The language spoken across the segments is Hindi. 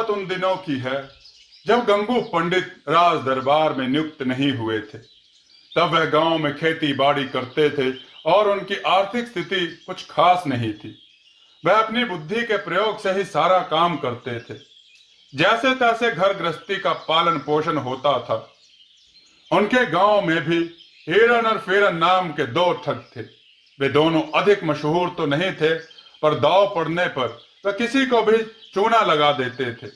बात उन दिनों की है जब गंगू पंडित राज दरबार में नियुक्त नहीं हुए थे। तब वह गांव में खेती बाड़ी करते थे और उनकी आर्थिक स्थिति कुछ खास नहीं थी। वह अपनी बुद्धि के प्रयोग से ही सारा काम करते थे। जैसे तैसे घर गृहस्थी का पालन पोषण होता था। उनके गांव में भी हिरन और फेरन नाम के दो ठग थे। वे दोनों अधिक मशहूर तो नहीं थे, पर दांव पड़ने पर वे किसी को भी चूना लगा देते थे।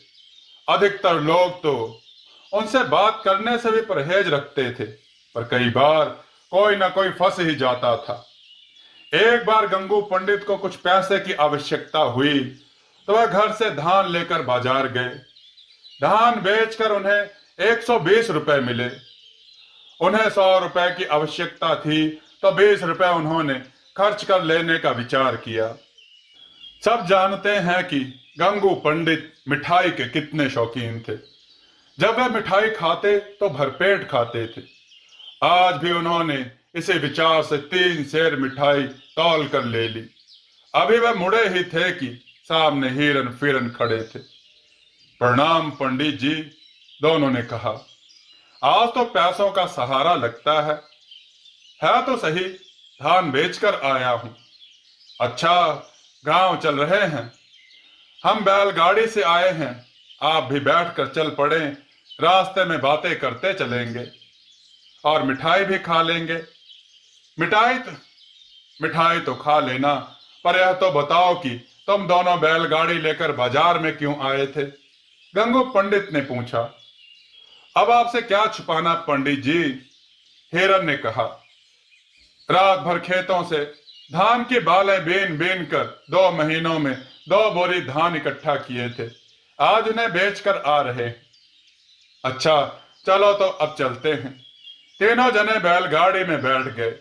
अधिकतर लोग तो उनसे बात करने से भी परहेज रखते थे, पर कई बार कोई ना कोई फंस ही जाता था। एक बार गंगू पंडित को कुछ पैसे की आवश्यकता हुई तो वह घर से धान लेकर बाजार गए। धान बेचकर उन्हें 120 रुपए मिले। उन्हें 100 रुपए की आवश्यकता थी तो 20 रुपए उन्होंने खर्च कर लेने का विचार किया। सब जानते हैं कि गंगू पंडित मिठाई के कितने शौकीन थे। जब वह मिठाई खाते तो भरपेट खाते थे। आज भी उन्होंने इसी विचार से 3 सेर मिठाई तौल कर ले ली। अभी वह मुड़े ही थे कि सामने हिरन फिरन खड़े थे। प्रणाम पंडित जी, दोनों ने कहा। आज तो पैसों का सहारा लगता है तो सही, धान बेचकर आया हूं। अच्छा, गांव चल रहे हैं? हम बैलगाड़ी से आए हैं, आप भी बैठकर चल पड़े, रास्ते में बातें करते चलेंगे और मिठाई भी खा लेंगे। मिठाई तो मिठाई तो खा लेना, पर यह तो बताओ कि तुम दोनों बैलगाड़ी लेकर बाजार में क्यों आए थे? गंगू पंडित ने पूछा। अब आपसे क्या छुपाना पंडित जी, हिरन ने कहा। रात भर खेतों से धान की बालें बीन बीन कर 2 महीनों में 2 बोरी धान इकट्ठा किए थे। आज उन्हें बेचकर आ रहे हैं। अच्छा, चलो तो अब चलते हैं। तीनों जने बैलगाड़ी में बैठ गए।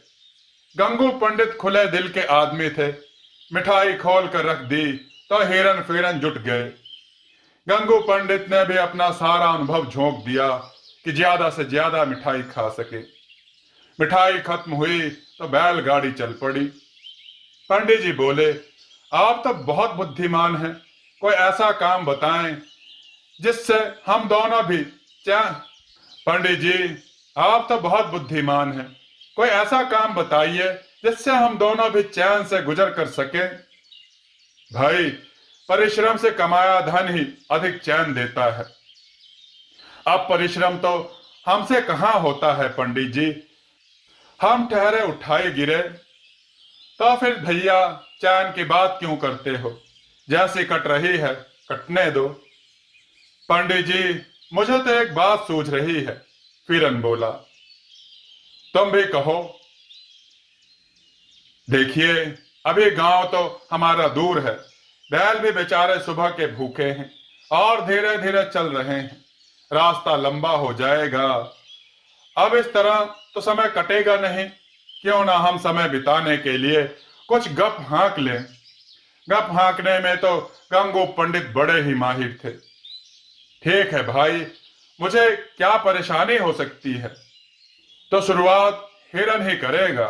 गंगू पंडित खुले दिल के आदमी थे। मिठाई खोल कर रख दी तो हिरन फिरन जुट गए। गंगू पंडित ने भी अपना सारा अनुभव झोंक दिया कि ज्यादा से ज्यादा मिठाई खा सके। मिठाई खत्म हुई तो बैलगाड़ी चल पड़ी। पंडित जी बोले, आप तो बहुत बुद्धिमान हैं, कोई ऐसा काम बताएं जिससे हम दोनों भी चैन। पंडित जी, आप तो बहुत बुद्धिमान हैं, कोई ऐसा काम बताइए जिससे हम दोनों भी चैन से गुजर कर सके। भाई, परिश्रम से कमाया धन ही अधिक चैन देता है। अब परिश्रम तो हमसे कहाँ होता है पंडित जी, हम ठहरे उठाए गिरे। तो फिर भैया चैन की बात क्यों करते हो? जैसी कट रही है कटने दो। पंडित जी, मुझे तो एक बात सूझ रही है, फिरन बोला। तुम भी कहो। देखिए, अभी गांव तो हमारा दूर है, बैल भी बेचारे सुबह के भूखे हैं और धीरे धीरे चल रहे हैं, रास्ता लंबा हो जाएगा। अब इस तरह तो समय कटेगा नहीं, क्यों ना हम समय बिताने के लिए कुछ गप हाँक लें। गप हाँकने में तो गंगू पंडित बड़े ही माहिर थे। ठीक है भाई, मुझे क्या परेशानी हो सकती है? तो शुरुआत हिरन ही करेगा।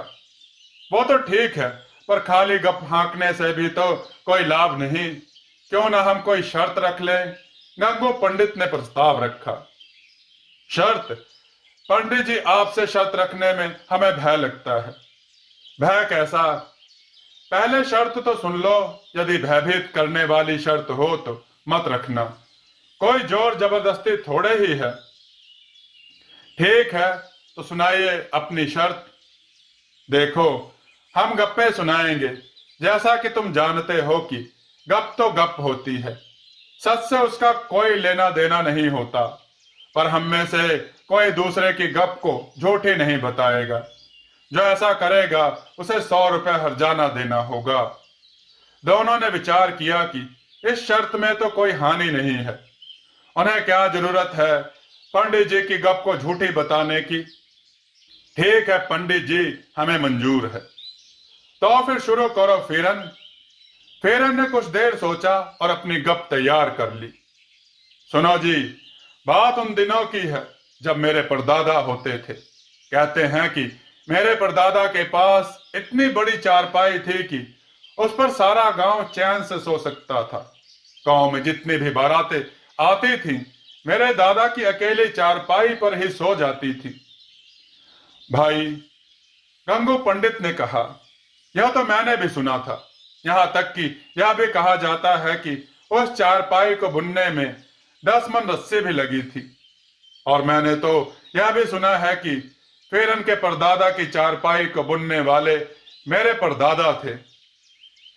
वो तो ठीक है, पर खाली गप हाँकने से भी तो कोई लाभ नहीं, क्यों ना हम कोई शर्त रख लें? गंगू पंडित ने प्रस्ताव रखा। शर्त? पंडित जी, आपसे शर्त रखने में हमें भय लगता है। भय कैसा? पहले शर्त तो सुन लो, यदि भयभीत करने वाली शर्त हो तो मत रखना, कोई जोर जबरदस्ती थोड़े ही है। ठीक है, तो सुनाइए अपनी शर्त। देखो, हम गप्पे सुनाएंगे, जैसा कि तुम जानते हो कि गप तो गप होती है, सच से उसका कोई लेना देना नहीं होता। पर हम में से कोई दूसरे की गप को झूठी नहीं बताएगा। जो ऐसा करेगा उसे 100 रुपए हर्जाना देना होगा। दोनों ने विचार किया कि इस शर्त में तो कोई हानि नहीं है, उन्हें क्या जरूरत है पंडित जी की गप को झूठी बताने की। ठीक है पंडित जी, हमें मंजूर है। तो फिर शुरू करो फिरन। फिरन ने कुछ देर सोचा और अपनी गप तैयार कर ली। सुनो जी, बात उन दिनों की है जब मेरे परदादा होते थे। कहते हैं कि मेरे परदादा के पास इतनी बड़ी चारपाई थी कि उस पर सारा गांव चैन से सो सकता था। गांव में जितनी भी बारातें आती थी मेरे दादा की अकेली चारपाई पर ही सो जाती थी। भाई, गंगू पंडित ने कहा, यह तो मैंने भी सुना था। यहां तक कि यह भी कहा जाता है कि उस चारपाई को बुनने में 10 मन रस्सी भी लगी थी। और मैंने तो यह भी सुना है कि फेरन के परदादा की चारपाई को बुनने वाले मेरे परदादा थे।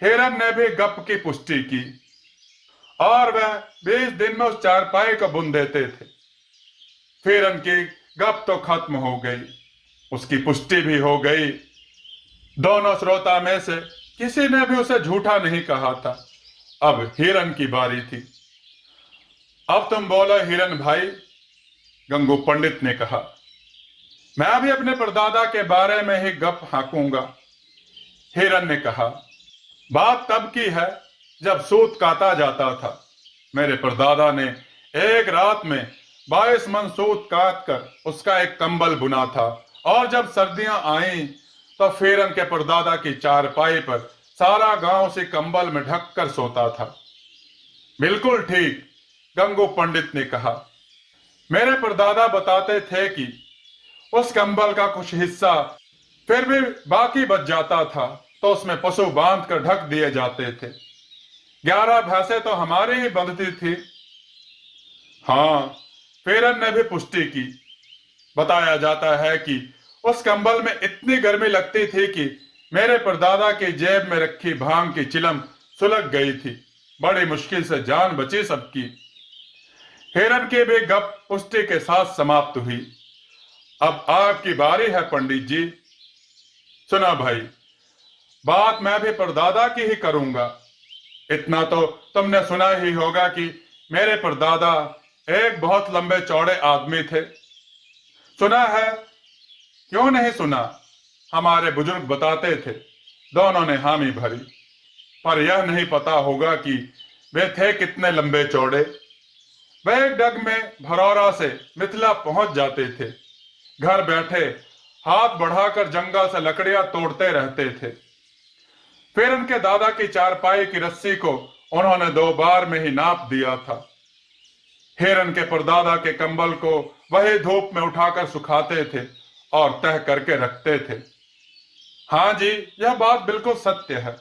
हेरन ने भी गप की पुष्टि की और वह 20 दिन में उस चारपाई को बुन देते थे। फेरन की गप तो खत्म हो गई, उसकी पुष्टि भी हो गई। दोनों श्रोता में से किसी ने भी उसे झूठा नहीं कहा था। अब हिरन की बारी थी। अब तुम बोलो हिरन भाई, गंगू पंडित ने कहा। मैं भी अपने परदादा के बारे में ही गप हाकूंगा, हिरन ने कहा। बात तब की है जब सूत काता जाता था। मेरे परदादा ने एक रात में 22 मन सूत काट कर उसका एक कंबल बुना था। और जब सर्दियां आईं तो फेरन के परदादा की चारपाई पर सारा गांव उसी कंबल में ढक कर सोता था। बिल्कुल ठीक, गंगू पंडित ने कहा। मेरे परदादा बताते थे कि उस कंबल का कुछ हिस्सा फिर भी बाकी बच जाता था तो उसमें पशु बांध कर ढक दिए जाते थे। 11 भैंसें तो हमारी ही बंधती थी। हाँ, फेरन ने भी पुष्टि की। बताया जाता है कि उस कंबल में इतनी गर्मी लगती थी कि मेरे परदादा की जेब में रखी भांग की चिलम सुलग गई थी। बड़ी मुश्किल से जान बची सबकी। हिरन की भी गप पुष्टि के साथ समाप्त हुई। अब आपकी बारी है पंडित जी। सुना भाई, बात मैं भी परदादा की ही करूंगा। इतना तो तुमने सुना ही होगा कि मेरे परदादा एक बहुत लंबे चौड़े आदमी थे। सुना है? क्यों नहीं सुना? हमारे बुजुर्ग बताते थे। दोनों ने हामी भरी। पर यह नहीं पता होगा कि वे थे कितने लंबे चौड़े। वे एक डग में भरौरा से मिथिला पहुंच जाते थे। घर बैठे हाथ बढ़ाकर जंगल से लकड़ियां तोड़ते रहते थे। फिर उनके दादा की चारपाई की रस्सी को उन्होंने 2 बार में ही नाप दिया था। हिरन के परदादा के कंबल को वही धूप में उठाकर सुखाते थे और तह करके रखते थे। हाँ जी, यह बात बिल्कुल सत्य है।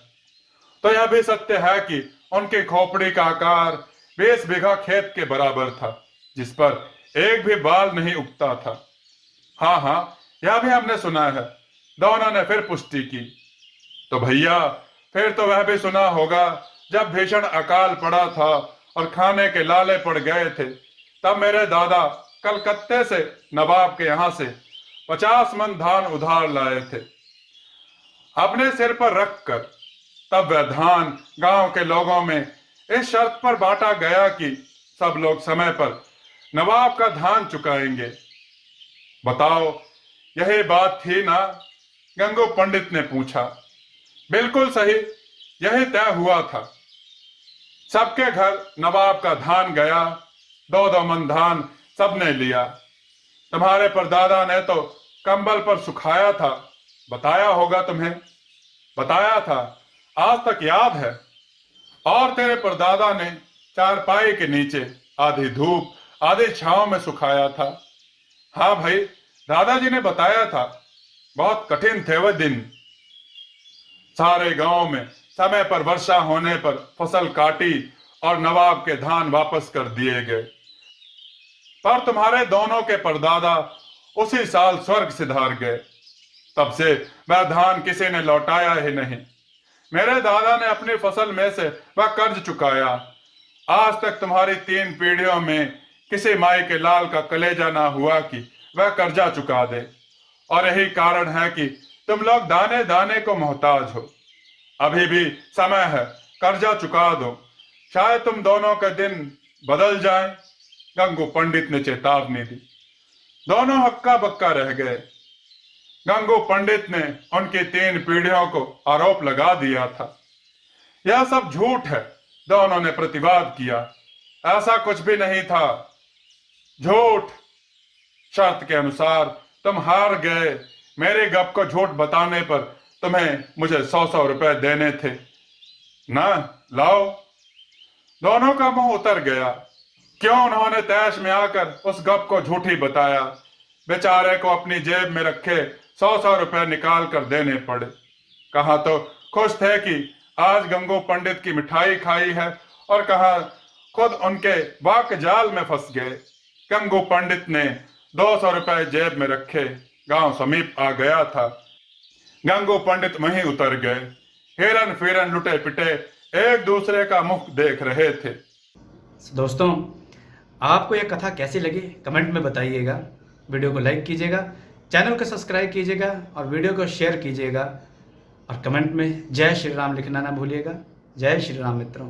तो यह भी सत्य है कि उनकी खोपड़ी का आकार 20 बीघा खेत के बराबर था, जिस पर एक भी बाल नहीं उगता था। हाँ हाँ, यह भी हमने सुना है। दोनों ने फिर पुष्टि की। तो भैया, फिर तो वह भी सुना होगा जब भीषण अकाल पड़ा था और खाने के लाले पड़ गए थे, तब मेरे दादा कलकत्ते से नवाब के यहां से 50 मन धान उधार लाए थे। अपने सिर पर रख कर तब वह धान गांव के लोगों में इस शर्त पर बांटा गया कि सब लोग समय पर नवाब का धान चुकाएंगे। बताओ, यही बात थी ना? गंगू पंडित ने पूछा। बिल्कुल सही, यही तय हुआ था। सबके घर नवाब का धान गया। 2-2 मन धान सबने लिया। तुम्हारे परदादा ने तो कंबल पर सुखाया था, बताया होगा तुम्हें। बताया था, आज तक याद है। और तेरे परदादा ने चारपाई के नीचे आधी धूप आधी छांव में सुखाया था। हाँ भाई, दादाजी ने बताया था। बहुत कठिन थे वह दिन। सारे गांव में समय पर वर्षा होने पर फसल काटी और नवाब के धान वापस कर दिए गए। पर तुम्हारे दोनों के परदादा उसी साल स्वर्ग सिधार गए। तब से वह धान किसी ने लौटाया ही नहीं। मेरे दादा ने अपनी फसल में से वह कर्ज चुकाया। आज तक तुम्हारी 3 पीढ़ियों में किसी माई के लाल का कलेजा ना हुआ कि वह कर्जा चुका दे। और यही कारण है कि तुम लोग दाने दाने को मोहताज हो। अभी भी समय है, कर्जा चुका दो। शायद तुम दोनों के दिन बदल जाए। गंगू पंडित ने चेतावनी दी। दोनों हक्का बक्का रह गए। गंगू पंडित ने उनकी 3 पीढ़ियों को आरोप लगा दिया था। यह सब झूठ है, दोनों ने प्रतिवाद किया। ऐसा कुछ भी नहीं था। झूठ। शर्त के अनुसार तुम हार गए। मेरे गप को झूठ बताने पर तुम्हें मुझे 100-100 रुपए देने थे ना। लाओ। दोनों का मुंह उतर गया। क्यों उन्होंने तैश में आकर उस गप को झूठी बताया। बेचारे को अपनी जेब में रखे 100-100 रुपए निकाल कर देने पड़े। कहा तो खुश थे कि आज गंगू पंडित की मिठाई खाई है, और कहा खुद उनके वाक जाल में फंस गए। गंगू पंडित ने 200 रुपए जेब में रखे, गांव समीप आ गया था। गंगू पंडित वहीं उतर गए। हिरन फिरन लुटे पिटे एक दूसरे का मुख देख रहे थे। दोस्तों, आपको यह कथा कैसी लगी कमेंट में बताइएगा। वीडियो को लाइक कीजिएगा, चैनल को सब्सक्राइब कीजिएगा और वीडियो को शेयर कीजिएगा। और कमेंट में जय श्री राम लिखना ना भूलिएगा। जय श्री राम मित्रों।